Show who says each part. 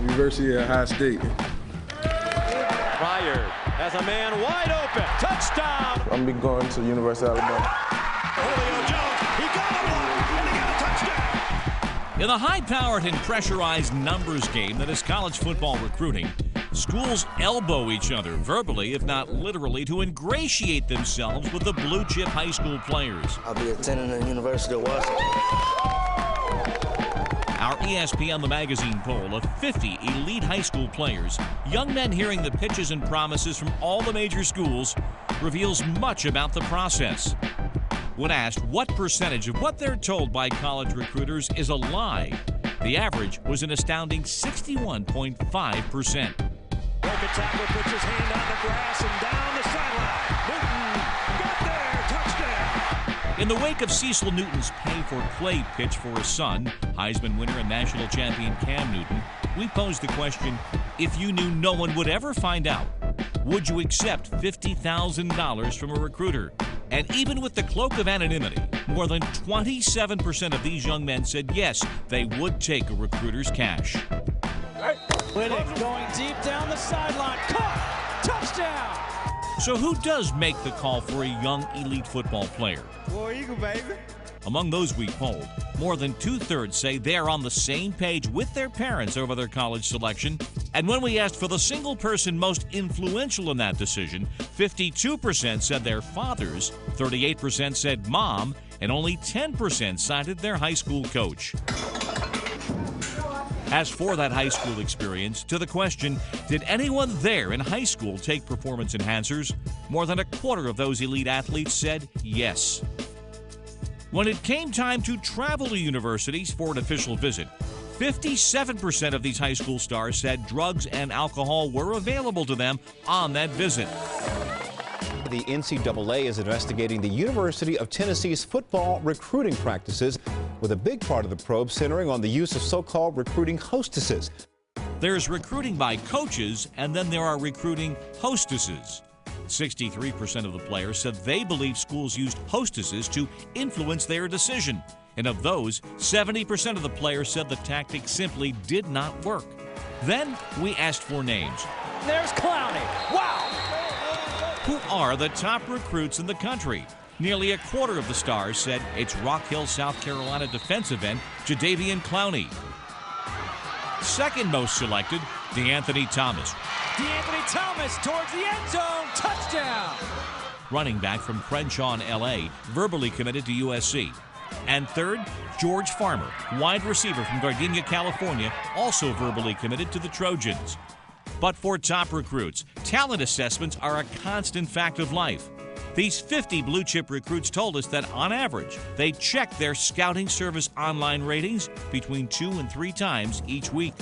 Speaker 1: University of Ohio State.
Speaker 2: Pryor has a man wide open. Touchdown!
Speaker 1: I'm be going to University of Alabama.
Speaker 2: Julio Jones, he got a block, and he got a touchdown!
Speaker 3: In the high-powered and pressurized numbers game that is college football recruiting, schools elbow each other verbally, if not literally, to ingratiate themselves with the blue-chip high school players.
Speaker 4: I'll be attending the University of Washington.
Speaker 3: Our ESPN The Magazine poll of 50 elite high school players, young men hearing the pitches and promises from all the major schools, reveals much about the process. When asked what percentage of what they're told by college recruiters is a lie, the average was an astounding 61.5%.
Speaker 2: Broken tackle puts his hand on the grass and down the sideline. Newton got there, touchdown!
Speaker 3: In the wake of Cecil Newton's pay-for-play pitch for his son, Heisman winner and national champion Cam Newton, we posed the question, if you knew no one would ever find out, would you accept $50,000 from a recruiter? And even with the cloak of anonymity, more than 27% of these young men said yes, they would take a recruiter's cash.
Speaker 5: Winnick going deep down the sideline. Caught! Touchdown!
Speaker 3: So who does make the call for a young elite football player?
Speaker 5: War Eagle, baby.
Speaker 3: Among those we polled, more than two-thirds say they are on the same page with their parents over their college selection. And when we asked for the single person most influential in that decision, 52% said their fathers, 38% said mom, and only 10% cited their high school coach. As for that high school experience, to the question, did anyone there in high school take performance enhancers? More than a quarter of those elite athletes said yes. When it came time to travel to universities for an official visit, 57% of these high school stars said drugs and alcohol were available to them on that visit.
Speaker 6: The NCAA is investigating the University of Tennessee's football recruiting practices, with a big part of the probe centering on the use of so-called recruiting hostesses.
Speaker 3: There's recruiting by coaches, and then there are recruiting hostesses. 63% of the players said they believe schools used hostesses to influence their decision. And of those, 70% of the players said the tactic simply did not work. Then we asked for names.
Speaker 5: There's Clowney. Wow!
Speaker 3: Who are the top recruits in the country? Nearly a quarter of the stars said it's Rock Hill, South Carolina defensive end Jadeveon Clowney. Second most selected, DeAnthony Thomas.
Speaker 5: DeAnthony Thomas towards the end zone. Touchdown!
Speaker 3: Running back from Crenshaw in L.A., verbally committed to USC. And third, George Farmer, wide receiver from Gardena, California, also verbally committed to the Trojans. But for top recruits, talent assessments are a constant fact of life. These 50 blue-chip recruits told us that, on average, they check their scouting service online ratings between 2 and 3 times each week.